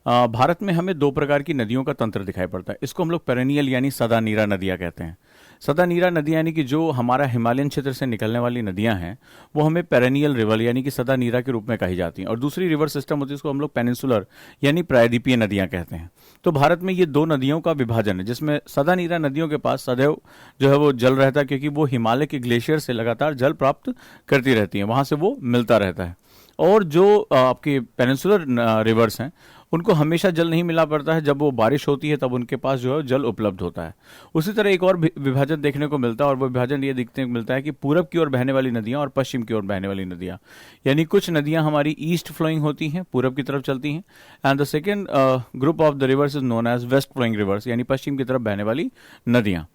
भारत में हमें दो प्रकार की नदियों का तंत्र दिखाई पड़ता है। इसको हम लोग पेरेनियल यानी सदा नीरा नदियाँ कहते हैं। सदा नीरा नदियाँ यानी कि जो हमारा हिमालयन क्षेत्र से निकलने वाली नदियाँ हैं वो हमें पेरेनियल रिवर यानी कि सदा नीरा के रूप में कही जाती हैं। और दूसरी रिवर सिस्टम होती है, इसको हम लोग पेनिनसुलर यानी प्रायद्वीपीय नदियाँ कहते हैं। तो भारत में ये दो नदियों का विभाजन है, जिसमें सदा नीरा नदियों के पास सदैव जो है वो जल रहता है, क्योंकि वो हिमालय के ग्लेशियर से लगातार जल प्राप्त करती रहती हैं, वहाँ से वो मिलता रहता है। और जो आपके पेनिनसुलर रिवर्स हैं उनको हमेशा जल नहीं मिला पड़ता है, जब वो बारिश होती है तब उनके पास जो है जल उपलब्ध होता है। उसी तरह एक और विभाजन देखने को मिलता है, और वो विभाजन ये देखने को मिलता है कि पूरब की ओर बहने वाली नदियाँ और पश्चिम की ओर बहने वाली नदियाँ, यानी कुछ नदियाँ हमारी ईस्ट फ्लोइंग होती हैं, पूरब की तरफ चलती हैं, and the second group of the rivers is known as west flowing rivers, यानी पश्चिम की तरफ बहने वाली नदियाँ।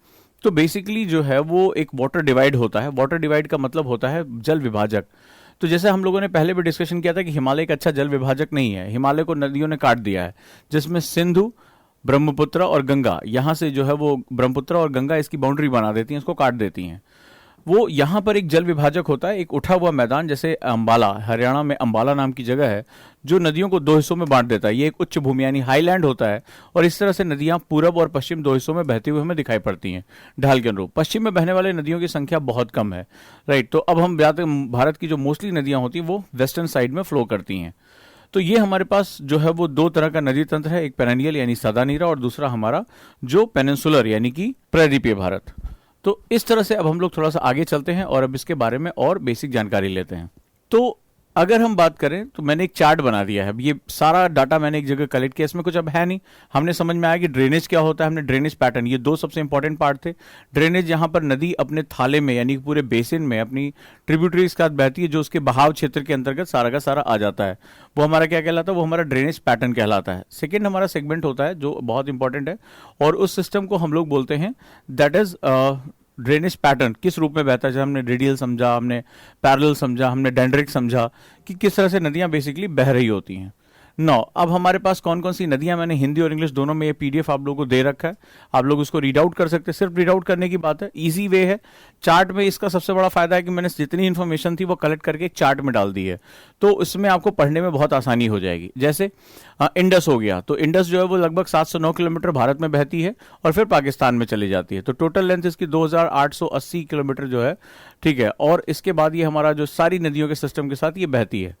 तो बेसिकली जो है वो एक वाटर डिवाइड होता है। वाटर डिवाइड का मतलब होता है जल विभाजक। तो जैसे हम लोगों ने पहले भी डिस्कशन किया था कि हिमालय एक अच्छा जल विभाजक नहीं है, हिमालय को नदियों ने काट दिया है, जिसमें सिंधु, ब्रह्मपुत्र और गंगा, यहाँ से जो है वो ब्रह्मपुत्र और गंगा इसकी बाउंड्री बना देती हैं, इसको काट देती हैं। वो यहाँ पर एक जल विभाजक होता है, एक उठा हुआ मैदान, जैसे अंबाला, हरियाणा में अंबाला नाम की जगह है, जो नदियों को दो हिस्सों में बांट देता है। ये एक उच्च भूमि यानी हाईलैंड होता है, और इस तरह से नदियां पूरब और पश्चिम दो हिस्सों में बहती हुई हमें दिखाई पड़ती हैं ढाल के अनुरूप। पश्चिम में बहने वाले नदियों की संख्या बहुत कम है, राइट। तो अब हम भारत की जो मोस्टली नदियां होती हैं वो वेस्टर्न साइड में फ्लो करती हैं। तो ये हमारे पास जो है वो दो तरह का नदी तंत्र है, एक पेरेनियल यानी सदा नीरा, और दूसरा हमारा जो पेनिनसुलर यानी कि प्रायद्वीपीय भारत। तो इस तरह से अब हम लोग थोड़ा सा आगे चलते हैं और अब इसके बारे में और बेसिक जानकारी लेते हैं। तो अगर हम बात करें तो मैंने एक चार्ट बना दिया है। अब ये सारा डाटा मैंने एक जगह कलेक्ट किया, इसमें कुछ अब है नहीं, हमने समझ में आया कि ड्रेनेज क्या होता है, हमने ड्रेनेज पैटर्न, ये दो सबसे इंपॉर्टेंट पार्ट थे। ड्रेनेज यहाँ पर नदी अपने थाले में यानी पूरे बेसिन में अपनी ट्रिब्यूटरीज के साथ बहती है, जो उसके बहाव क्षेत्र के अंतर्गत सारा का सारा आ जाता है, वो हमारा क्या कहलाता है, वो हमारा ड्रेनेज पैटर्न कहलाता है। सेकेंड हमारा सेगमेंट होता है जो बहुत इंपॉर्टेंट है, और उस सिस्टम को हम लोग बोलते हैं दैट इज ड्रेनेज पैटर्न। किस रूप में बहता है, जैसे हमने रेडियल समझा, हमने पैरेलल समझा, हमने डेंड्रिक समझा कि किस तरह से नदियां बेसिकली बह रही होती हैं। नौ, अब हमारे पास कौन कौन सी नदियां, मैंने हिंदी और इंग्लिश दोनों में ये पीडीएफ आप लोगों को दे रखा है, आप लोग उसको रीड आउट कर सकते हैं। सिर्फ रीड आउट करने की बात है, इजी वे है। चार्ट में इसका सबसे बड़ा फायदा है कि मैंने जितनी इन्फॉर्मेशन थी वो कलेक्ट करके एक चार्ट में डाल दी है, तो इसमें आपको पढ़ने में बहुत आसानी हो जाएगी। जैसे इंडस हो गया, तो इंडस जो है वो लगभग 709 किलोमीटर भारत में बहती है और फिर पाकिस्तान में चली जाती है। तो टोटल लेंथ इसकी 2880 किलोमीटर जो है, ठीक है। और इसके बाद ये हमारा जो सारी नदियों के सिस्टम के साथ ये बहती है,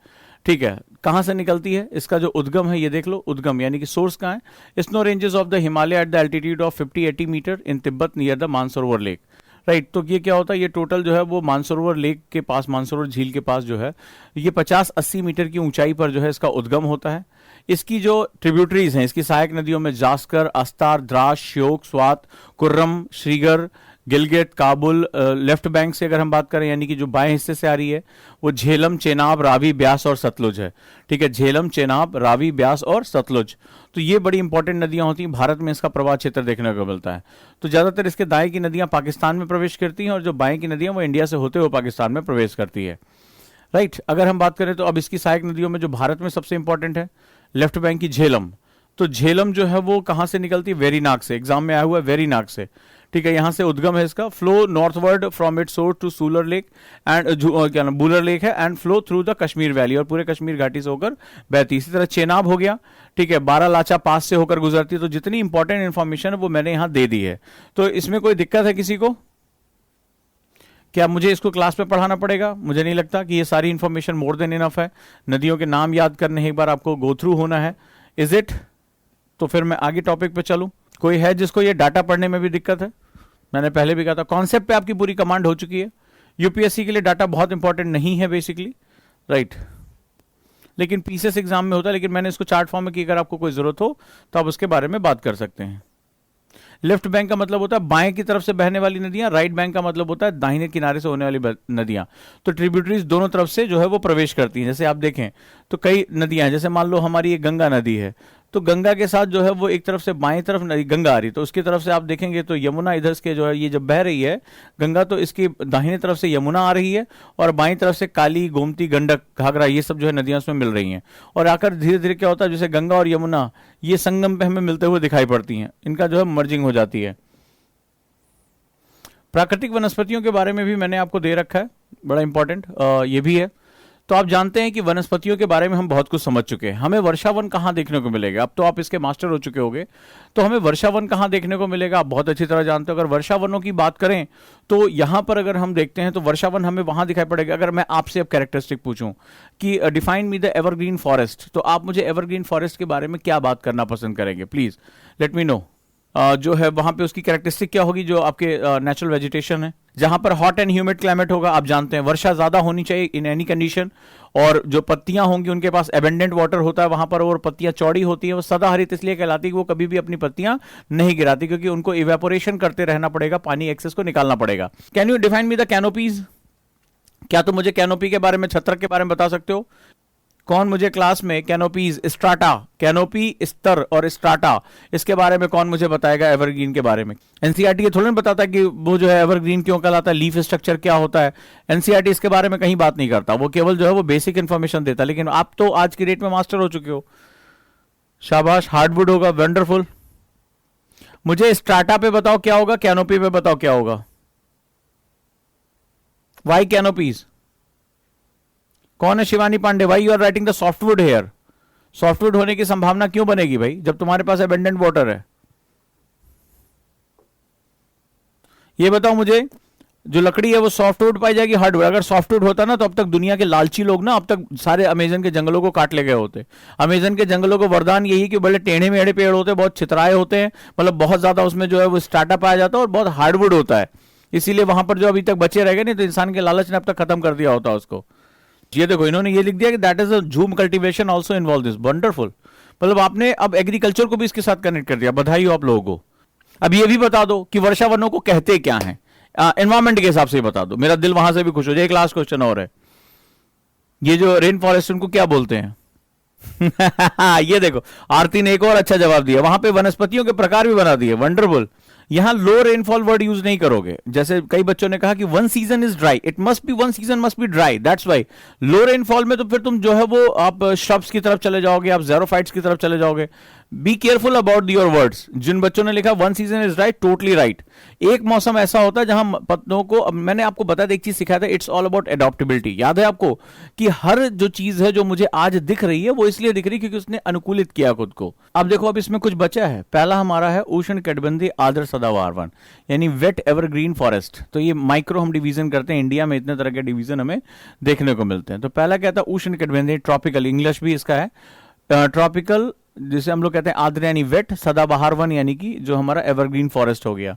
ठीक है। कहां से निकलती है, इसका जो उद्गम है ये देख लो, उद्गम यानी कि सोर्स कहां है, snow ranges of the Himalaya at the altitude of 50-80 metre in Tibet near the Mansarovar lake, right. तो ये क्या होता है, ये टोटल जो है वो मानसरोवर लेक के पास, मानसरोवर झील के पास जो है ये 50-80 मीटर की ऊंचाई पर जो है इसका उद्गम होता है। इसकी जो ट्रिब्यूटरीज हैं, इसकी सहायक नदियों में जास्कर, अस्तार, द्रास, श्योक, स्वात, कुर्रम, श्रीगर, गिलगित, काबुल। लेफ्ट बैंक से अगर हम बात करें यानी कि जो बाएं हिस्से से आ रही है, वो झेलम, चेनाब, रावी, ब्यास और सतलुज है, ठीक है। झेलम, चेनाब, रावी, ब्यास और सतलुज, तो ये बड़ी इंपॉर्टेंट नदियां होती हैं। भारत में इसका प्रवाह क्षेत्र देखने को मिलता है। तो ज्यादातर इसके दाएं की नदियां पाकिस्तान में प्रवेश करती हैं, और जो बाएं की नदियां वो इंडिया से होते हुए पाकिस्तान में प्रवेश करती है, राइट। अगर हम बात करें तो अब इसकी सहायक नदियों में जो भारत में सबसे इंपॉर्टेंट है, लेफ्ट बैंक की झेलम। तो झेलम जो है वो कहां से निकलती है, वेरीनाग से, एग्जाम में आया हुआ है वेरीनाग से, ठीक है। यहां से उद्गम है इसका, flow northward from it source to Wular lake and क्या नाम, बूलर लेक है, and flow through the Kashmir valley, और पूरे कश्मीर घाटी से होकर बहती। इसी तरह चेनाब हो गया, ठीक है, बारालाचा पास से होकर गुजरती है। तो जितनी इंपॉर्टेंट इंफॉर्मेशन है वो मैंने यहां दे दी है। तो इसमें कोई दिक्कत है किसी को, क्या मुझे इसको क्लास में पढ़ाना पड़ेगा? मुझे नहीं लगता कि ये सारी इंफॉर्मेशन मोर देन इनफ है। नदियों के नाम याद करने हैं, एक बार आपको गो थ्रू होना है, इज इट? तो फिर मैं आगे टॉपिक पे चलूं। कोई है जिसको ये डाटा पढ़ने में भी दिक्कत है? मैंने पहले भी कहा था कॉन्सेप्ट पे आपकी पूरी कमांड हो चुकी है। यूपीएससी के लिए डाटा बहुत इंपॉर्टेंट नहीं है बेसिकली, राइट, लेकिन पीसीएस एग्जाम में होता है। लेकिन मैंने इसको चार्ट फॉर्म में की, अगर आपको कोई जरूरत हो तो आप उसके बारे में बात कर सकते हैं। लेफ्ट बैंक का मतलब होता है बाएं की तरफ से बहने वाली नदियां, राइट बैंक का मतलब होता है दाहिने किनारे से होने वाली नदियां। तो ट्रिब्यूटरीज दोनों तरफ से जो है वो प्रवेश करती हैं। जैसे आप देखें तो कई नदियां हैं, जैसे मान लो हमारी ये गंगा नदी है, तो गंगा के साथ जो है वो एक तरफ से बाएं तरफ गंगा आ रही, तो उसकी तरफ से आप देखेंगे तो यमुना इधर से जो है ये जब बह रही है गंगा, तो इसकी दाहिने तरफ से यमुना आ रही है, और बाईं तरफ से काली, गोमती, गंडक, घाघरा, ये सब जो है नदियां उसमें मिल रही हैं। और आकर धीरे धीरे क्या होता है, जैसे गंगा और यमुना ये संगम पे हमें मिलते हुए दिखाई पड़ती हैं, इनका जो है मर्जिंग हो जाती है। प्राकृतिक वनस्पतियों के बारे में भी मैंने आपको दे रखा है, बड़ा इंपॉर्टेंट ये भी है। तो आप जानते हैं कि वनस्पतियों के बारे में हम बहुत कुछ समझ चुके हैं। हमें वर्षावन कहाँ देखने को मिलेगा? अब तो आप इसके मास्टर हो चुके होंगे, तो हमें वर्षावन कहाँ देखने को मिलेगा आप बहुत अच्छी तरह जानते हो। अगर वर्षावनों की बात करें तो यहां पर अगर हम देखते हैं तो वर्षावन हमें वहां दिखाई पड़ेगा। अगर मैं आपसे अब कैरेक्टरिस्टिक पूछूं कि define me the evergreen forest, तो आप मुझे एवरग्रीन फॉरेस्ट के बारे में क्या बात करना पसंद करेंगे? Please let me know. जो है वहां पे उसकी कैरेक्टरिस्टिक क्या होगी? जो आपके नेचुरल वेजिटेशन है, जहां पर हॉट एंड ह्यूमिड क्लाइमेट होगा, आप जानते हैं वर्षा ज्यादा होनी चाहिए इन एनी कंडीशन, और जो पत्तियां होंगी उनके पास एबेंडेंट वाटर होता है वहां पर, और पत्तियां चौड़ी होती है। वो सदाहरित इसलिए कहलाती है कि वो कभी भी अपनी पत्तियां नहीं गिराती, क्योंकि उनको इवेपोरेशन करते रहना पड़ेगा, पानी एक्सेस को निकालना पड़ेगा। Can you define me the canopies? क्या तुम मुझे कैनोपी के बारे में, छत्रक के बारे में बता सकते हो? कौन मुझे क्लास में कैनोपीज, स्ट्राटा, कैनोपी स्तर और स्ट्राटा, इसके बारे में कौन मुझे बताएगा एवरग्रीन के बारे में? एनसीईआरटी ये थोड़ा नहीं बताता कि वो जो है एवरग्रीन क्यों कहलाता है, लीफ स्ट्रक्चर क्या होता है। एनसीईआरटी इसके बारे में कहीं बात नहीं करता, वो केवल जो है वो बेसिक इंफॉर्मेशन देता। लेकिन आप तो आज की डेट में मास्टर हो चुके हो, शाबाश। हार्डवुड होगा, वंडरफुल। मुझे स्ट्राटा पे बताओ क्या होगा, कैनोपी पे बताओ क्या होगा। Why canopies? कौन है? Shivani Pandey. Why you are writing the softwood here? Softwood होने की संभावना क्यों बनेगी भाई, जब तुम्हारे पास एबेंडेंट वाटर है? ये बताओ मुझे, जो लकड़ी है वो सॉफ्टवुड पाई जाएगी, हार्डवुड? अगर सॉफ्टवुड होता ना तो अब तक दुनिया के लालची लोग ना अब तक सारे अमेजन के जंगलों को काट ले गए होते। अमेजन के जंगलों को वरदान यही कि बड़े टेढ़े मेढ़े पेड़ होते हैं, बहुत छितराए होते हैं, मतलब बहुत ज्यादा उसमें जो है वो स्टार्टा पाया जाता है और बहुत हार्डवुड होता है। इसीलिए वहां पर जो अभी तक बचे रह गए, नहीं तो इंसान के लालच ने अब तक खत्म कर दिया होता उसको। ये देखो इन्होंने ये लिख दिया कि दैट इज अ झूम cultivation also involve this. Wonderful, मतलब आपने अब एग्रीकल्चर को भी इसके साथ कनेक्ट कर दिया, बधाई हो आप लोगों को। अब ये भी बता दो कि वर्षावनों को कहते क्या हैं, एनवायरमेंट के हिसाब से बता दो, मेरा दिल वहां से भी खुश हो जाए। एक लास्ट क्वेश्चन और है, ये जो रेन फॉरेस्ट उनको क्या बोलते हैं? ये देखो आरती ने एक और अच्छा जवाब दिया, वहां पे वनस्पतियों के प्रकार भी बना दिए। वंडरफुल। यहां लो रेनफॉल वर्ड यूज नहीं करोगे, जैसे कई बच्चों ने कहा कि one season is dry, it must be one season must be dry, that's why. Low rainfall में तो फिर तुम जो है वो आप श्रब्स की तरफ चले जाओगे, आप ज़ेरोफाइट्स की तरफ चले जाओगे। Be careful about your words. जिन बच्चों ने लिखा one season is dry, totally right. एक मौसम ऐसा होता है जहां पत्तों को, अब मैंने आपको बताया एक चीज सिखाया था, इट्स ऑल अबाउट एडॉप्टेबिलिटी। याद है आपको कि हर जो चीज है जो मुझे आज दिख रही है वो इसलिए दिख रही है क्योंकि उसने अनुकूलित किया खुद को। अब देखो अब इसमें कुछ बचा है। पहला हमारा है उष्ण कटिबंधीय आर्द्र सदाबहार वन, यानी वेट एवरग्रीन फॉरेस्ट। तो ये माइक्रो हम डिवीजन करते हैं, इंडिया में इतने तरह के डिवीजन हमें देखने को मिलते हैं। तो पहला क्या था? उष्ण कटिबंधीय, ट्रॉपिकल, इंग्लिश भी इसका है ट्रॉपिकल, जिसे हम लोग कहते हैं आर्द्र यानी वेट, सदाबहार वन यानी कि जो हमारा एवरग्रीन फॉरेस्ट हो गया।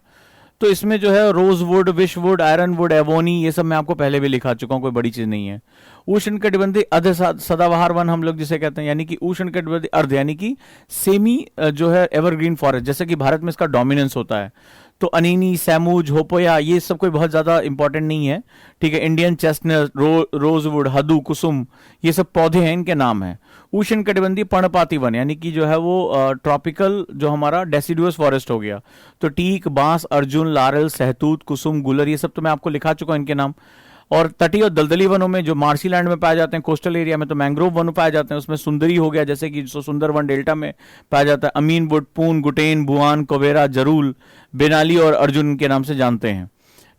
तो इसमें जो है रोजवुड, विशवुड, आयरनवुड, एवोनी, ये सब मैं आपको पहले भी लिखा चुका हूं, कोई बड़ी चीज नहीं है। उष्ण कटिबंधीय अर्ध सदाबहार वन हम लोग जिसे कहते हैं, यानी कि उष्ण कटिबंधीय अर्ध यानी कि सेमी जो है एवरग्रीन फॉरेस्ट, जैसे कि भारत में इसका डोमिनेंस होता है। तो अनीनी, सैमूज, होपोया, ये सब कोई बहुत ज्यादा इंपॉर्टेंट नहीं है, ठीक है। इंडियन चेस्टनट, रोजवुड, हदू, कुसुम, ये सब पौधे हैं, इनके नाम है। उष्ण कटिबंधीय पर्णपाती वन यानी कि जो है वो ट्रॉपिकल जो हमारा डेसिडुअस फॉरेस्ट हो गया। तो टीक, बांस, अर्जुन, लारल, सहतूत, कुसुम, गुलर, ये सब तो मैं आपको लिखा चुका हूं इनके नाम। और तटीय और दलदली वनों में जो मार्शी लैंड में पाए जाते हैं, कोस्टल एरिया में तो मैंग्रोव वन पाए जाते हैं, उसमें सुंदरी हो गया, जैसे कि जो सुंदरवन डेल्टा में पाया जाता है। अमीन वुड, पून, गुटेन, बुआन, कोवेरा, जरूल, बेनाली और अर्जुन के नाम से जानते हैं,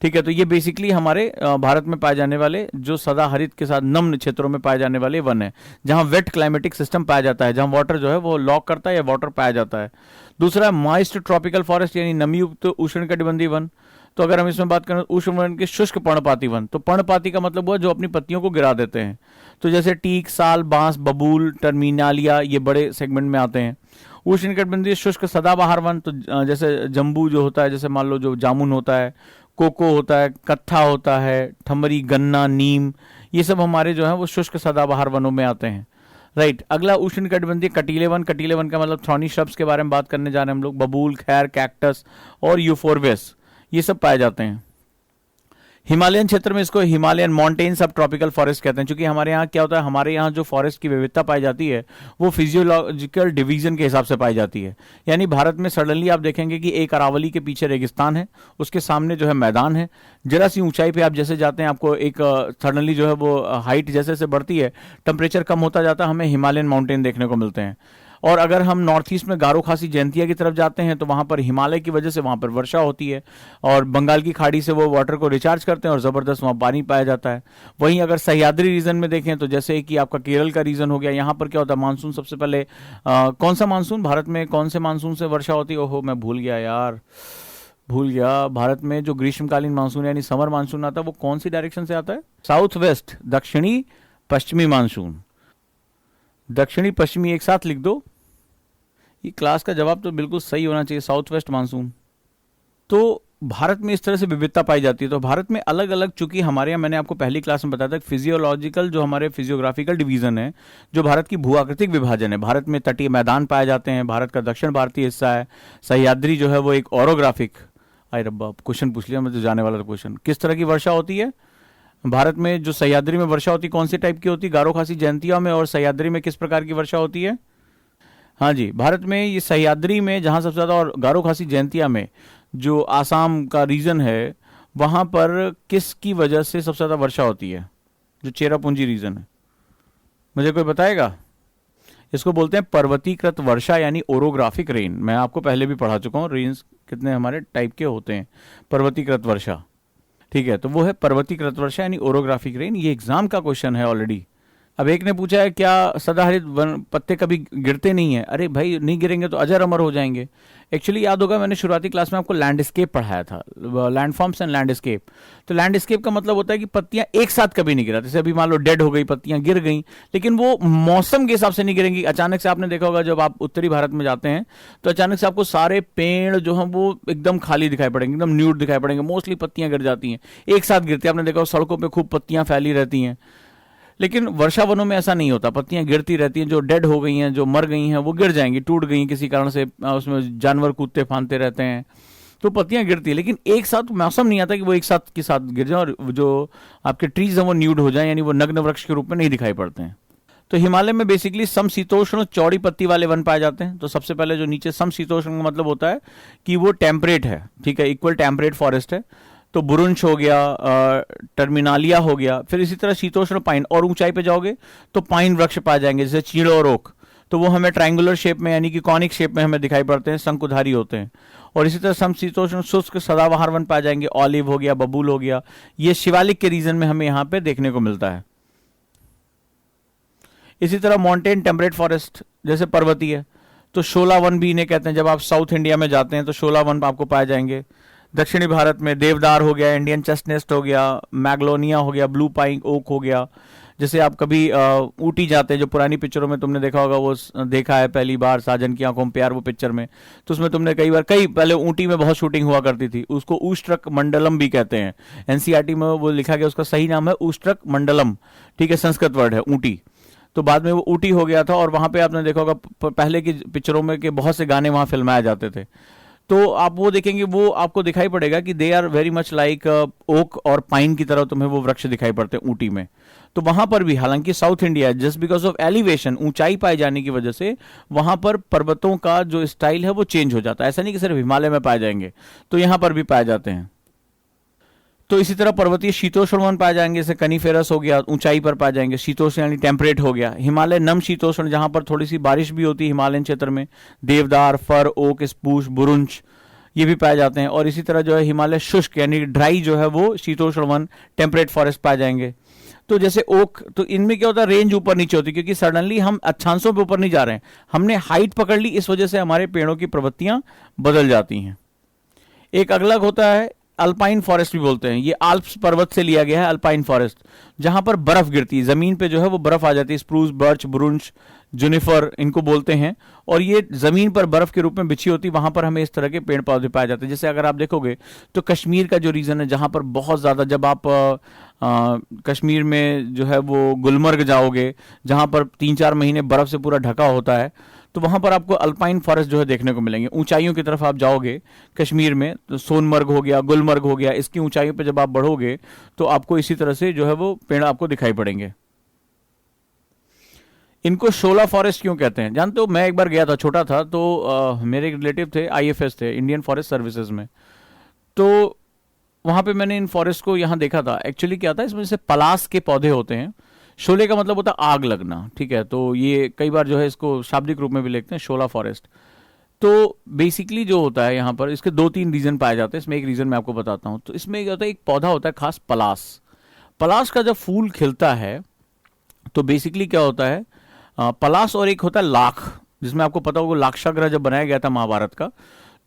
ठीक है। तो ये बेसिकली हमारे भारत में पाए जाने वाले जो सदा हरित के साथ नम्न क्षेत्रों में पाए जाने वाले वन है, जहां वेट क्लाइमेटिक सिस्टम पाया जाता है, जहां वाटर जो है वो लॉक करता है या वाटर पाया जाता है। दूसरा मॉइस्ट ट्रॉपिकल फॉरेस्ट यानी नमीयुक्त उष्ण कटिबंधीय वन। तो अगर हम इसमें बात करें उष्ण वन के शुष्क पर्णपाती वन, तो पर्णपाती का मतलब हुआ जो अपनी पत्तियों को गिरा देते हैं। तो जैसे टीक, साल, बांस, बबूल, टर्मिनालिया, ये बड़े सेगमेंट में आते हैं। उष्ण कटिबंधीय शुष्क सदाबहार वन, तो जैसे जम्बू जो होता है, जैसे मान लो जो जामुन होता है, कोको होता है, कत्था होता है, ठमरी, गन्ना, नीम, ये सब हमारे जो है वो शुष्क सदाबहार वनों में आते हैं, राइट। अगला उष्ण कटिबंधीय कटीले वन। कटीले वन का मतलब थ्रॉनी श्रब्स के बारे में बात करने जा रहे हैं हम लोग। बबूल, खैर, कैक्टस और यूफोरबियस, ये सब पाए जाते हैं। हिमालयन क्षेत्र में इसको हिमालयन माउंटेन सब ट्रॉपिकल फॉरेस्ट कहते हैं, क्योंकि हमारे यहाँ क्या होता है, हमारे यहाँ जो फॉरेस्ट की विविधता पाई जाती है वो फिजियोलॉजिकल डिवीजन के हिसाब से पाई जाती है। यानी भारत में सडनली आप देखेंगे कि एक अरावली के पीछे रेगिस्तान है, उसके सामने जो है मैदान है, जरा सी ऊंचाई पे आप जैसे जाते हैं आपको एक सडनली जो है वो हाइट जैसे जैसे बढ़ती है, टेम्परेचर कम होता जाता है, हमें हिमालयन माउंटेन देखने को मिलते हैं। और अगर हम नॉर्थ ईस्ट में गारो खासी जयंतिया की तरफ जाते हैं तो वहां पर हिमालय की वजह से वहां पर वर्षा होती है और बंगाल की खाड़ी से वो वाटर को रिचार्ज करते हैं और जबरदस्त वहां पानी पाया जाता है। वहीं अगर सह्याद्री रीजन में देखें तो जैसे कि आपका केरल का रीजन हो गया, यहाँ पर क्या होता है मानसून सबसे पहले कौन सा मानसून भारत में कौन से मानसून से वर्षा होती है, ओहो मैं भूल गया यार, भूल गया। भारत में जो ग्रीष्मकालीन मानसून यानी समर मानसून आता है वो कौन सी डायरेक्शन से आता है? साउथ वेस्ट, दक्षिणी पश्चिमी मानसून। दक्षिणी पश्चिमी एक साथ लिख दो, ये क्लास का जवाब तो बिल्कुल सही होना चाहिए, साउथ वेस्ट मानसून। तो भारत में इस तरह से विविधता पाई जाती है। तो भारत में अलग अलग, चूंकि हमारे यहाँ मैंने आपको पहली क्लास में बताया था फिजियोलॉजिकल जो हमारे फिजियोग्राफिकल डिवीजन है, जो भारत की भू आकृतिक विभाजन है, भारत में तटीय मैदान पाए जाते हैं, भारत का दक्षिण भारतीय हिस्सा है, सह्याद्री जो है वो एक ओरोग्राफिक, आई रब्बा क्वेश्चन पूछ लिया मुझे जाने वाला था क्वेश्चन, किस तरह की वर्षा होती है भारत में? जो सह्याद्री में वर्षा होती है कौन सी टाइप की होती है? गारो खासी जयंतिया में। और सह्याद्री में किस प्रकार की वर्षा होती है? हाँ जी, भारत में ये सह्याद्री में जहां सबसे ज्यादा और गारो खासी जयंतिया में जो आसाम का रीजन है वहां पर किसकी वजह से सबसे ज्यादा वर्षा होती है? जो चेरापूंजी रीजन है, मुझे कोई बताएगा? इसको बोलते हैं पर्वतीकृत वर्षा यानी ओरोग्राफिक रेन। मैं आपको पहले भी पढ़ा चुका हूं रेन्स कितने हमारे टाइप के होते हैं। पर्वतीकृत वर्षा, ठीक है, तो वो है पर्वतीकृत वर्षा यानी ओरोग्राफिक रेन। ये एग्जाम का क्वेश्चन है ऑलरेडी। अब एक ने पूछा है क्या सदाहरित पत्ते कभी गिरते नहीं है? अरे भाई नहीं गिरेंगे तो अजर अमर हो जाएंगे। एक्चुअली याद होगा मैंने शुरुआती क्लास में आपको लैंडस्केप पढ़ाया था, लैंडफॉर्म्स एंड लैंडस्केप। तो लैंडस्केप का मतलब होता है कि पत्तियां एक साथ कभी नहीं गिरा, जैसे अभी मान लो डेड हो गई, पत्तियां गिर गई, लेकिन वो मौसम के हिसाब से नहीं गिरेंगी। अचानक से आपने देखा होगा जब आप उत्तरी भारत में जाते हैं तो अचानक से आपको सारे पेड़ जो हैं वो एकदम खाली दिखाई पड़ेंगे, एकदम न्यूड दिखाई पड़ेंगे, मोस्टली पत्तियां गिर जाती हैं, एक साथ गिरती है। आपने देखा सड़कों पर खूब पत्तियां फैली रहती हैं, लेकिन वर्षा वनों में ऐसा नहीं होता, पत्तियां गिरती रहती हैं। जो डेड हो गई हैं, जो मर गई हैं, वो गिर जाएंगी, टूट गई किसी कारण से, उसमें जानवर कूदते फांदते रहते हैं तो पत्तियां गिरती है, लेकिन एक साथ मौसम नहीं आता कि वो एक साथ के साथ गिर जाए और जो आपके ट्रीज हैं वो न्यूड हो जाए, यानी वो नग्न वृक्ष के रूप में नहीं दिखाई पड़ते हैं। तो हिमालय में बेसिकली समशीतोष्ण चौड़ी पत्ती वाले वन पाए जाते हैं। तो सबसे पहले जो नीचे समशीतोष्ण का मतलब होता है कि वो टेम्परेट है, ठीक है, इक्वल टेम्परेट फॉरेस्ट है। तो बुरुंश हो गया, टर्मिनालिया हो गया, फिर इसी तरह शीतोष्ण पाइन। और ऊंचाई पे जाओगे तो पाइन वृक्ष पाए जाएंगे जैसे चीड़ और ओक, तो वो हमें ट्रायंगुलर शेप में यानी कि कॉनिक शेप में हमें दिखाई पड़ते हैं, शंकुधारी होते हैं। और इसी तरह समशीतोष्ण शुष्क सदाबहार वन पाए जाएंगे, ऑलिव हो गया, बबूल हो गया, ये शिवालिक के रीजन में हमें यहाँ पे देखने को मिलता है। इसी तरह माउंटेन टेम्परेट फॉरेस्ट जैसे पर्वतीय है तो शोला वन भी इन्हें कहते हैं। जब आप साउथ इंडिया में जाते हैं तो शोला वन आपको पाए जाएंगे। दक्षिणी भारत में देवदार हो गया, इंडियन चेस्टनेस्ट हो गया, मैग्लोनिया हो गया, ब्लू पाइन ओक हो गया। जैसे आप कभी ऊटी जाते हैं, जो पुरानी पिक्चरों में तुमने देखा होगा, वो देखा है पहली बार साजन की आंखों में प्यार वो पिक्चर में, तो उसमें तुमने कई पहले ऊटी में बहुत शूटिंग हुआ करती थी, उसको ऊष्ट्रक मंडलम भी कहते हैं। एनसीईआरटी में वो लिखा गया, उसका सही नाम है ऊष्ट्रक मंडलम, ठीक है, संस्कृत वर्ड है ऊटी। तो बाद में वो ऊटी हो गया था और वहां पे आपने देखा होगा पहले की पिक्चरों में कि बहुत से गाने वहां फिल्माए जाते थे। तो आप वो देखेंगे, वो आपको दिखाई पड़ेगा कि they are very much like oak और पाइन की तरह तुम्हें वो वृक्ष दिखाई पड़ते हैं ऊटी में। तो वहां पर भी, हालांकि south India just because of elevation, ऊंचाई पाए जाने की वजह से वहां पर पर्वतों का जो स्टाइल है वो चेंज हो जाता है। ऐसा नहीं कि सिर्फ हिमालय में पाए जाएंगे, तो यहां पर भी पाए जाते हैं। तो इसी तरह पर्वतीय शीतोष्ण वन पाए जाएंगे, जैसे कनीफेरस हो गया, ऊंचाई पर पाए जाएंगे। शीतोष्ण यानी टेम्परेट हो गया। हिमालय नम शीतोष्ण, जहां पर थोड़ी सी बारिश भी होती है हिमालयन क्षेत्र में, देवदार, फर, ओक, स्पूश, बुरुंश, ये भी पाए जाते हैं। और इसी तरह जो है हिमालय शुष्क यानी ड्राई जो है वो शीतोष्ण वन टेम्परेट फॉरेस्ट पाए जाएंगे। तो जैसे ओक, तो इनमें क्या होता है, रेंज ऊपर नीचे होती है, क्योंकि सडनली हम अक्षांशों पे ऊपर नहीं जा रहे हैं, हमने हाइट पकड़ ली, इस वजह से हमारे पेड़ों की प्रवृत्तियां बदल जाती हैं। एक अलग होता है अल्पाइन फॉरेस्ट भी बोलते हैं, ये आल्प्स पर्वत से लिया गया है अल्पाइन फॉरेस्ट, जहां पर बर्फ गिरती है, जमीन पे जो है वो बर्फ आ जाती है। स्प्रूस, बर्च, बुरुंश, जुनिफर इनको बोलते हैं, और ये जमीन पर बर्फ के रूप में बिछी होती है, वहां पर हमें इस तरह के पेड़ पौधे पाए जाते हैं। जैसे अगर आप देखोगे तो कश्मीर का जो रीजन है, जहां पर बहुत ज्यादा, जब आप कश्मीर में जो है वो गुलमर्ग जाओगे, जहां पर 3-4 महीने बर्फ से पूरा ढका होता है, तो वहां पर आपको अल्पाइन फॉरेस्ट जो है देखने को मिलेंगे। ऊंचाइयों की तरफ आप जाओगे कश्मीर में, तो सोनमर्ग हो गया, गुलमर्ग हो गया, इसकी ऊंचाइयों पर जब आप बढ़ोगे तो आपको इसी तरह से जो है वो पेड़ आपको दिखाई पड़ेंगे। इनको शोला फॉरेस्ट क्यों कहते हैं जानते हो? मैं एक बार गया था, छोटा था, तो मेरे एक रिलेटिव थे, आईएफएस थे, इंडियन फॉरेस्ट सर्विसेज में, तो वहां पे मैंने इन फॉरेस्ट को यहां देखा था। एक्चुअली क्या था, इसमें से पलास के पौधे होते हैं, शोले का मतलब होता है आग लगना, ठीक है। तो ये कई बार जो है इसको शाब्दिक रूप में भी लिखते हैं शोला फॉरेस्ट। तो बेसिकली जो होता है यहाँ पर, इसके दो तीन रीजन पाए जाते हैं, इसमें एक रीजन मैं आपको बताता हूँ। तो इसमें क्या होता है, एक पौधा होता है खास पलास। पलास का जब फूल खिलता है तो बेसिकली क्या होता है, पलास और एक होता है लाख, जिसमें आपको पता होगा लाक्षागृह जब बनाया गया था महाभारत का,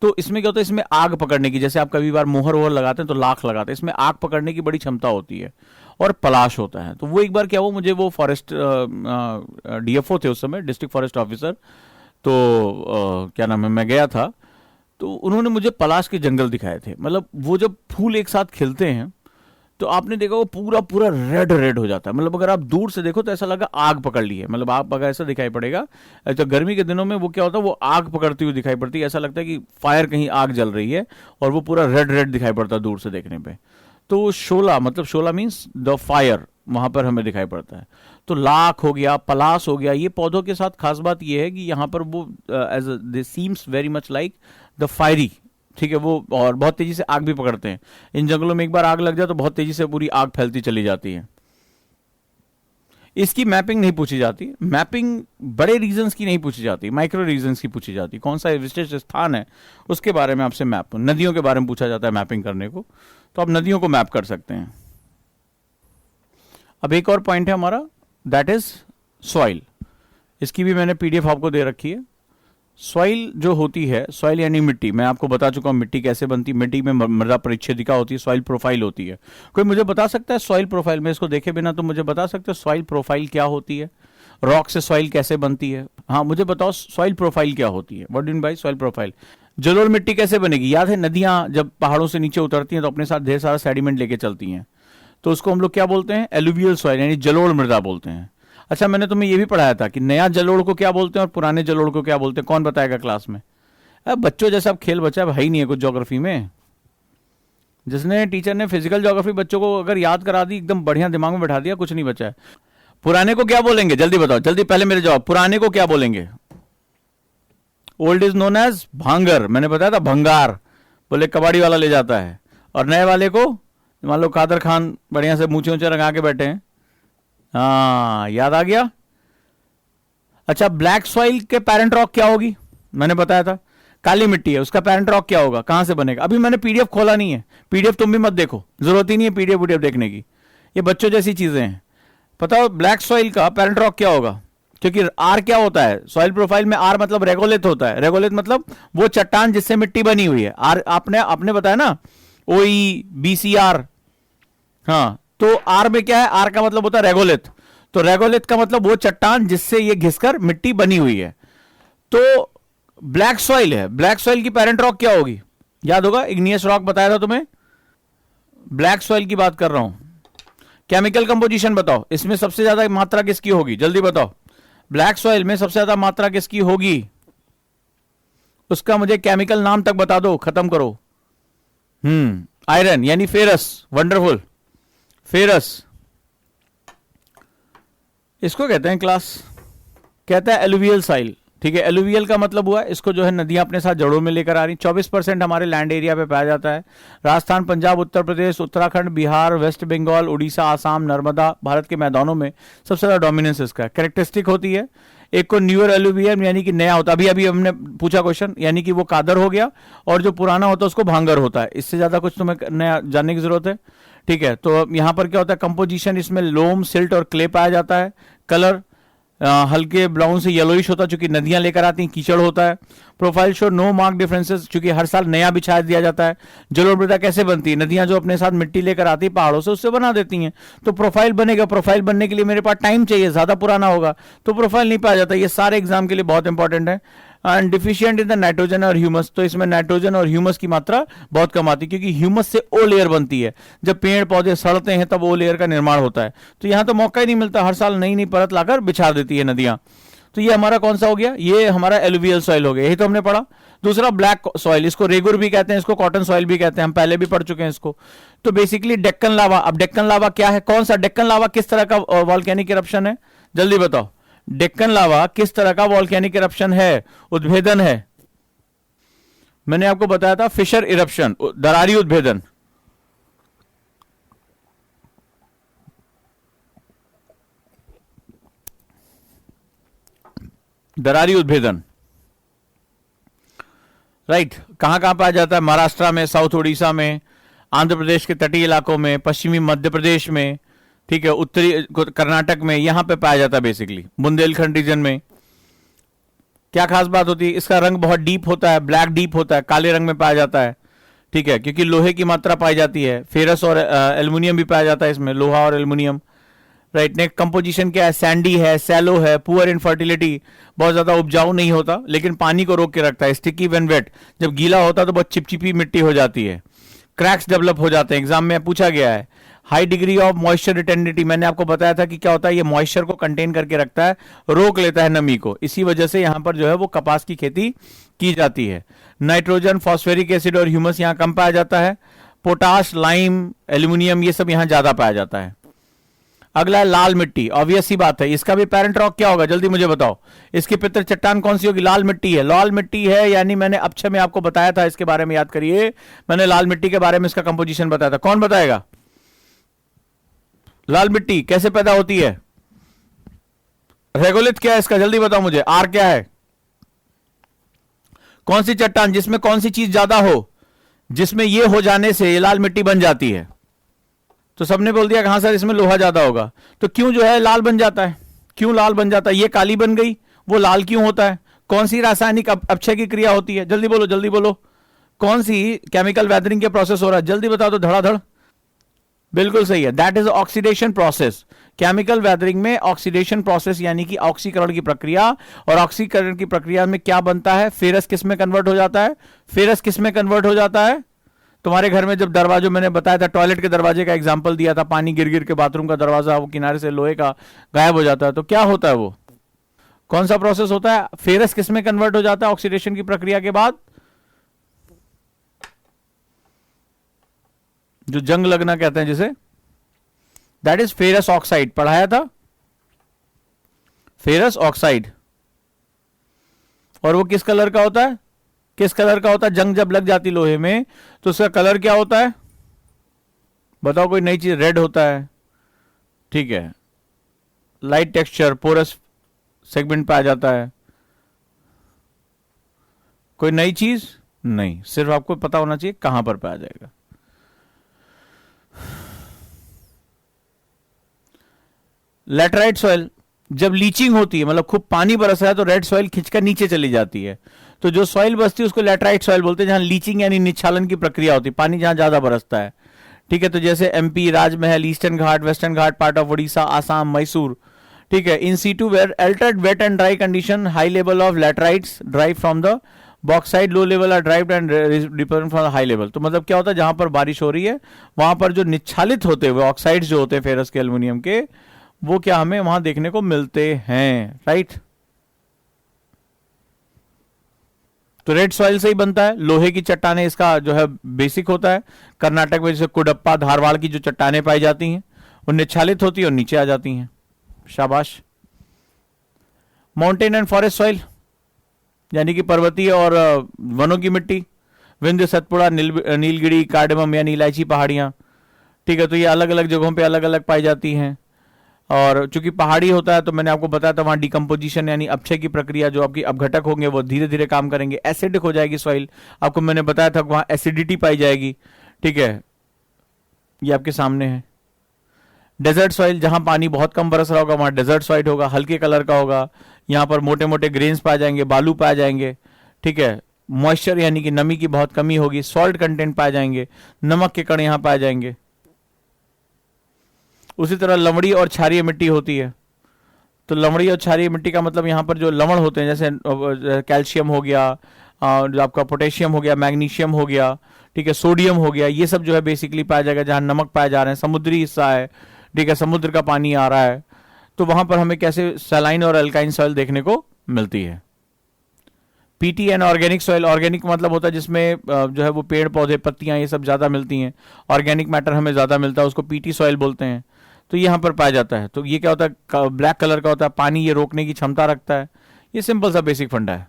तो इसमें क्या होता है, इसमें आग पकड़ने की, जैसे आप कभी बार मोहर वोहर लगाते हैं तो लाख लगाते हैं, इसमें आग पकड़ने की बड़ी क्षमता होती है और पलाश होता है। तो वो एक बार क्या हुआ, मुझे वो फॉरेस्ट डीएफओ थे उस समय, डिस्ट्रिक्ट फॉरेस्ट ऑफिसर, तो क्या नाम है, मैं गया था, तो उन्होंने मुझे पलाश के जंगल दिखाए थे। मतलब वो जब फूल एक साथ खिलते हैं तो आपने देखा वो पूरा पूरा रेड रेड हो जाता है। मतलब अगर आप दूर से देखो तो ऐसा लगा आग पकड़ ली है, मतलब आप अगर ऐसा दिखाई पड़ेगा। तो गर्मी के दिनों में वो क्या होता है, वो आग पकड़ती हुई दिखाई पड़ती है, ऐसा लगता है कि फायर कहीं आग जल रही है, और वो पूरा रेड रेड दिखाई पड़ता है दूर से देखने पे। तो शोला मतलब शोला मीन्स द फायर, वहां पर हमें दिखाई पड़ता है। तो लाख हो गया, पलास हो गया, ये पौधों के साथ खास बात ये है कि यहाँ पर वो as they seems very much like the fiery, ठीक है, वो और बहुत तेजी से आग भी पकड़ते हैं। इन जंगलों में एक बार आग लग जाए तो बहुत तेजी से पूरी आग फैलती चली जाती है। इसकी मैपिंग नहीं पूछी जाती, मैपिंग बड़े रीजंस की नहीं पूछी जाती, माइक्रो रीजंस की पूछी जाती। कौन सा विशिष्ट स्थान है उसके बारे में आपसे मैप, नदियों के बारे में पूछा जाता है मैपिंग करने को, तो आप नदियों को मैप कर सकते हैं। अब एक और पॉइंट है हमारा, दैट इज सॉइल। इसकी भी मैंने पीडीएफ आपको दे रखी है। सॉइल जो होती है, सॉइल यानी मिट्टी, मैं आपको बता चुका हूं मिट्टी कैसे बनती है। मिट्टी में मृदा परिच्छेदिका होती है, सॉइल प्रोफाइल होती है। कोई मुझे बता सकता है सॉइल प्रोफाइल में, इसको देखे बिना तो मुझे बता सकते हो सॉइल प्रोफाइल क्या होती है, रॉक से सॉइल कैसे बनती है? हाँ मुझे बताओ सॉइल प्रोफाइल क्या होती है, what do you mean by soil profile? जलोढ़ मिट्टी कैसे बनेगी? याद है नदियां जब पहाड़ों से नीचे उतरती हैं तो अपने साथ ढेर सारा सेडिमेंट लेके चलती हैं, तो उसको हम लोग क्या बोलते हैं, एलुवियल सॉइल यानी जलोढ़ मृदा बोलते हैं। अच्छा मैंने तुम्हें यह भी पढ़ाया था कि नया जलोढ़ को क्या बोलते हैं और पुराने जलोढ़ को क्या बोलते हैं, कौन बताएगा क्लास में? अब बच्चों जैसा अब खेल बचा है ही नहीं है कुछ ज्योग्राफी में। जिसने टीचर ने फिजिकल ज्योग्राफी बच्चों को अगर याद करा दी, एकदम बढ़िया दिमाग में बैठा दिया, कुछ नहीं बचा है। पुराने को क्या बोलेंगे जल्दी बताओ, जल्दी पहले मेरे जवाब, पुराने को क्या बोलेंगे? ओल्ड इज नोन एज भांगर, मैंने बताया था भंगार, बोले कबाड़ी वाला ले जाता है। और नए वाले को मान लो कादर खान बढ़िया से मूछे ऊंचे रंगा के बैठे हैं, हाँ याद आ गया। अच्छा ब्लैक सॉइल के पेरेंट रॉक क्या होगी? मैंने बताया था काली मिट्टी है, उसका पेरेंट रॉक क्या होगा, कहां से बनेगा? अभी मैंने पीडीएफ खोला नहीं है, पीडीएफ तुम भी मत देखो, जरूरत ही नहीं है पीडीएफ वीडीएफ देखने की, ये बच्चों जैसी चीजें हैं। बताओ ब्लैक सॉइल का पेरेंट रॉक क्या होगा? क्योंकि आर क्या होता है सॉइल प्रोफाइल में, आर मतलब रेगोलिथ होता है। रेगोलिथ मतलब वो चट्टान जिससे मिट्टी बनी हुई है। आर आपने बताया ना, ओई बीसीआर, हाँ तो आर में क्या है, आर का मतलब होता है रेगोलिथ। तो रेगोलिथ का मतलब वो चट्टान जिससे ये घिसकर मिट्टी बनी हुई है। तो ब्लैक सॉइल है, ब्लैक सॉइल की पेरेंट रॉक क्या होगी? याद होगा, इग्नियस रॉक बताया था तुम्हें। ब्लैक सॉइल की बात कर रहा हूं। केमिकल कंपोजिशन बताओ, इसमें सबसे ज्यादा मात्रा किसकी होगी, जल्दी बताओ। ब्लैक सॉइल में सबसे ज्यादा मात्रा किसकी होगी, उसका मुझे केमिकल नाम तक बता दो, खत्म करो। आयरन यानी फेरस, वंडरफुल, फेरस इसको कहते हैं क्लास, कहता है एलुवियल सॉइल, ठीक है। एलुवियल का मतलब हुआ इसको जो है नदियां अपने साथ जड़ों में लेकर आ रही। 24% हमारे लैंड एरिया पे पाया जाता है। राजस्थान, पंजाब, उत्तर प्रदेश, उत्तराखंड, बिहार, वेस्ट बंगाल, उड़ीसा, आसाम, नर्मदा, भारत के मैदानों में सबसे ज्यादा डोमिनेंस इसका। कैरेक्टरिस्टिक होती है, एक को न्यूअर एलुवियल यानी कि नया होता है, अभी अभी हमने पूछा क्वेश्चन, यानी कि वो कादर हो गया, और जो पुराना होता है उसको भांगर होता है। इससे ज्यादा कुछ तुम्हें नया जानने की जरूरत है, ठीक है। तो यहां पर क्या होता है, कंपोजिशन इसमें लोम, सिल्ट और क्ले पाया जाता है। कलर हल्के ब्राउन से येलोइश होता है, चूंकि नदियां लेकर आती हैं, कीचड़ होता है। Profile show no mark differences, चूंकि हर साल नया बिछा दिया जाता है। जलोढ़ मृदा कैसे बनती है, नदियां जो अपने साथ मिट्टी लेकर आती है पहाड़ों से, उससे बना देती हैं। तो प्रोफाइल बनेगा, प्रोफाइल बनने के लिए मेरे पास टाइम चाहिए, ज्यादा पुराना होगा तो प्रोफाइल नहीं पाया जाता। ये सारे एग्जाम के लिए बहुत इंपॉर्टेंट है। And deficient in the nitrogen और ह्यूमस, तो इसमें नाइट्रोजन और ह्यूमस की मात्रा बहुत कम आती है, क्योंकि ह्यूमस से ओ लेयर बनती है। जब पेड़ पौधे सड़ते हैं तब ओ लेयर का निर्माण होता है। तो यहां तो मौका ही नहीं मिलता, हर साल नई नई परत लाकर बिछा देती है नदियां। तो ये हमारा कौन सा हो गया, ये हमारा एलुवियल सॉइल हो गया, यही तो हमने पढ़ा। दूसरा ब्लैक सॉइल, इसको रेगुर भी कहते हैं, इसको कॉटन सॉइल भी कहते हैं, हम पहले भी पढ़ चुके हैं इसको। तो बेसिकली डेक्कन लावा, अब डेक्कन लावा क्या है, कौन सा डेक्कन लावा किस तरह का वॉल्केनिक इरप्शन है, जल्दी बताओ। डेक्कन लावा किस तरह का वॉल्केनिक इरप्शन है, उद्भेदन है? मैंने आपको बताया था फिशर इरप्शन, दरारी उद्भेदन। दरारी उद्भेदन, राइट। कहां कहां पाया जाता है? महाराष्ट्र में, साउथ उड़ीसा में, आंध्र प्रदेश के तटीय इलाकों में, पश्चिमी मध्य प्रदेश में, ठीक है, उत्तरी कर्नाटक में, यहां पे पाया जाता है बेसिकली, बुंदेलखंड रीजन में। क्या खास बात होती है? इसका रंग बहुत डीप होता है, ब्लैक डीप होता है, काले रंग में पाया जाता है, ठीक है, क्योंकि लोहे की मात्रा पाई जाती है, फेरस और एल्युमिनियम भी पाया जाता है इसमें, लोहा और एल्युमिनियम, राइट। नेक्स्ट कंपोजिशन क्या है? सैंडी है, सैलो है, पुअर इन फर्टिलिटी, बहुत ज्यादा उपजाऊ नहीं होता लेकिन पानी को रोक के रखता है, स्टिकी व्हेन वेट, जब गीला होता है तो बहुत चिपचिपी मिट्टी हो जाती है, क्रैक्स डेवलप हो जाते हैं, एग्जाम में पूछा गया है। हाई डिग्री ऑफ मॉइस्चर रिटेनिटी, मैंने आपको बताया था कि क्या होता है, ये मॉइस्चर को कंटेन करके रखता है, रोक लेता है नमी को, इसी वजह से यहां पर जो है वो कपास की खेती की जाती है। नाइट्रोजन, फॉस्फेरिक एसिड और ह्यूमस यहां कम पाया जाता है, पोटाश, लाइम, एल्यूमिनियम ये सब यहां ज्यादा पाया जाता है। अगला है लाल मिट्टी, ऑब्वियस सी बात है, इसका भी पेरेंट रॉक क्या होगा, जल्दी मुझे बताओ, इसकी पितर चट्टान कौन सी होगी? लाल मिट्टी है, लाल मिट्टी है, यानी मैंने अक्षय में आपको बताया था इसके बारे में, याद करिए, मैंने लाल मिट्टी के बारे में इसका कंपोजिशन बताया था, कौन बताएगा? लाल मिट्टी कैसे पैदा होती है? रेगोलिथ क्या है इसका, जल्दी बताओ मुझे, आर क्या है? कौन सी चट्टान जिसमें कौन सी चीज ज्यादा हो, जिसमें ये हो जाने से ये लाल मिट्टी बन जाती है? तो सबने बोल दिया कहां सर इसमें लोहा ज्यादा होगा, तो क्यों जो है लाल बन जाता है? क्यों लाल बन जाता है? ये काली बन गई, वो लाल क्यों होता है? कौन सी रासायनिक अपक्षय की क्रिया होती है? जल्दी बोलो जल्दी बोलो, कौन सी केमिकल वेदरिंग के प्रोसेस हो रहा है? जल्दी बता दो धड़ाधड़। बिल्कुल सही है, that is oxidation process. Chemical weathering में ऑक्सीडेशन प्रोसेस यानी कि ऑक्सीकरण की प्रक्रिया, और ऑक्सीकरण की प्रक्रिया में क्या बनता है? फेरस किस में कन्वर्ट हो जाता है? फेरस किस में कन्वर्ट हो जाता है? तुम्हारे घर में जब दरवाजों, मैंने बताया था टॉयलेट के दरवाजे का एग्जांपल दिया था, पानी गिर गिर के बाथरूम का दरवाजा वो किनारे से लोहे का गायब हो जाता है, तो क्या होता है वो? कौन सा प्रोसेस होता है? फेरस किस में कन्वर्ट हो जाता है ऑक्सीडेशन की प्रक्रिया के बाद? जो जंग लगना कहते हैं जिसे, दैट इज फेरस ऑक्साइड, पढ़ाया था फेरस ऑक्साइड। और वो किस कलर का होता है? किस कलर का होता है? जंग जब लग जाती लोहे में तो उसका कलर क्या होता है? बताओ कोई नई चीज, रेड होता है, ठीक है, लाइट टेक्सचर, पोरस सेगमेंट पे आ जाता है, कोई नई चीज नहीं, सिर्फ आपको पता होना चाहिए कहां पर पे आ जाएगा। लेटराइट सॉइल, जब लीचिंग होती है, मतलब खूब पानी बरस रहा है तो रेड सॉइल खिंचकर नीचे चली जाती है, तो जो सॉइल बसती है उसको लेटराइट सॉइल बोलते हैं, जहां लीचिंग यानी निच्छालन की प्रक्रिया होती है, पानी जहां ज्यादा बरसता है, ठीक है। तो जैसे MP, Rajmahal, eastern Ghat, western Ghat, part of Orissa, Assam, Mysore, ठीक है। In situ were altered wet and dry condition, high level of laterites derived from the bauxite, low level are derived and depend from high level. तो मतलब क्या होता है, जहां पर बारिश हो रही है वहां पर जो निच्छालित होते हुए ऑक्साइड्स जो होते हैं फेरस के, एल्युमिनियम के, वो क्या हमें वहां देखने को मिलते हैं, राइट। तो रेड सॉइल से ही बनता है, लोहे की चट्टाने इसका जो है बेसिक होता है। कर्नाटक में जैसे कुडप्पा, धारवाड़ की जो चट्टाने पाई जाती हैं वो निच्छालित होती है और नीचे आ जाती हैं, शाबाश। माउंटेन एंड फॉरेस्ट सॉइल यानी कि पर्वतीय और वनों की मिट्टी, विंध्य, सतपुड़ा, नीलगिरी, कार्डमम यानी इलायची पहाड़ियां, ठीक है। तो ये अलग अलग जगहों पे अलग अलग पाई जाती हैं, और चूंकि पहाड़ी होता है तो मैंने आपको बताया था वहां डिकम्पोजिशन यानी अपक्षय की प्रक्रिया, जो आपकी अपघटक होंगे वो धीरे धीरे काम करेंगे, एसिडिक हो जाएगी सॉइल, आपको मैंने बताया था वहां एसिडिटी पाई जाएगी, ठीक है, ये आपके सामने है। डेजर्ट सॉइल, जहां पानी बहुत कम बरस रहा होगा वहां डेजर्ट सॉइल होगा, हल्के कलर का होगा, यहां पर मोटे मोटे ग्रेन्स पाए जाएंगे, बालू पाए जाएंगे, ठीक है। मॉइस्चर यानी कि नमी की बहुत कमी होगी, सॉल्ट कंटेंट पाए जाएंगे, नमक के कण यहां पाए जाएंगे। उसी तरह लवड़ी और क्षारीय मिट्टी होती है, तो लवड़ी और क्षारीय मिट्टी का मतलब यहाँ पर जो लवण होते हैं, जैसे कैल्शियम हो गया, जो आपका पोटेशियम हो गया, मैग्नीशियम हो गया, ठीक है, सोडियम हो गया, ये सब जो है बेसिकली पाया जाएगा जहां नमक पाए जा रहे हैं, समुद्री हिस्सा है, ठीक है, समुद्र का पानी आ रहा है, तो वहां पर हमें कैसे सैलाइन और अल्काइन सॉइल देखने को मिलती है। PT and organic soil, organic मतलब होता है जिसमें जो है वो पेड़ पौधे, पत्तियां, ये सब ज्यादा मिलती हैं, ऑर्गेनिक मैटर हमें ज्यादा मिलता है, उसको पीटी सॉइल बोलते हैं, तो यहां पर पाया जाता है। तो ये क्या होता है, ब्लैक कलर का होता है, पानी ये रोकने की क्षमता रखता है। ये सिंपल सा बेसिक फंडा है,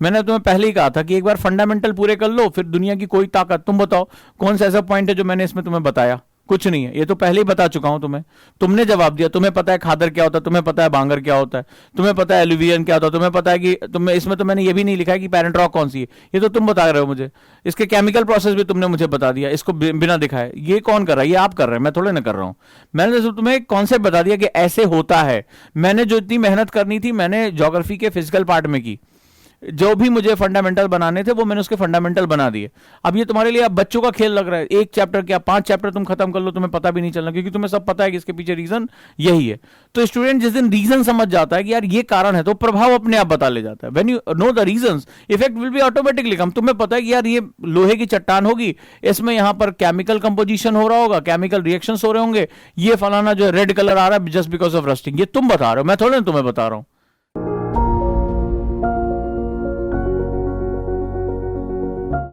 मैंने तुम्हें पहले ही कहा था कि एक बार फंडामेंटल पूरे कर लो फिर दुनिया की कोई ताकत। तुम बताओ कौन सा ऐसा पॉइंट है जो मैंने इसमें तुम्हें बताया? कुछ नहीं है, ये तो पहले ही बता चुका हूं तुम्हें। तुमने जवाब दिया, तुम्हें पता है खादर क्या होता है, तुम्हें पता है बांगर क्या होता है, तुम्हें पता है एलुवियन क्या होता है, तुम्हें पता है कि तुम्हें इसमें तो मैंने ये भी नहीं लिखा है कि पेरेंट रॉक कौन सी है, ये तो तुम बता रहे हो मुझे। इसके केमिकल प्रोसेस भी तुमने मुझे बता दिया, इसको बिना दिखाए। ये कौन कर रहा है? ये आप कर रहे हैं, मैं थोड़े ना कर रहा हूं। मैंने तो तुम्हें एक कॉन्सेप्ट बता दिया कि ऐसे होता है। मैंने जो इतनी मेहनत करनी थी मैंने ज्योग्राफी के फिजिकल पार्ट में की, जो भी मुझे फंडामेंटल बनाने थे वो मैंने उसके फंडामेंटल बना दिए। अब ये तुम्हारे लिए अब बच्चों का खेल लग रहा है, एक चैप्टर क्या 5 चैप्टर तुम खत्म कर लो, तुम्हें पता भी नहीं चलना, क्योंकि तुम्हें सब पता है कि इसके पीछे रीजन यही है। तो स्टूडेंट जिस दिन रीजन समझ जाता है कि यार ये कारण है, तो प्रभाव अपने आप बता ले जाता है। When you know the reasons, effect will be automatically कम। तुम्हें पता है कि यार ये लोहे की चट्टान होगी, इसमें यहां पर केमिकल कंपोजिशन हो रहा होगा, केमिकल रिएक्शंस हो रहे होंगे, ये फलाना जो रेड कलर आ रहा है जस्ट बिकॉज ऑफ रस्टिंग, ये तुम बता रहे हो, मैं थोड़ा ना तुम्हें बता रहा हूं।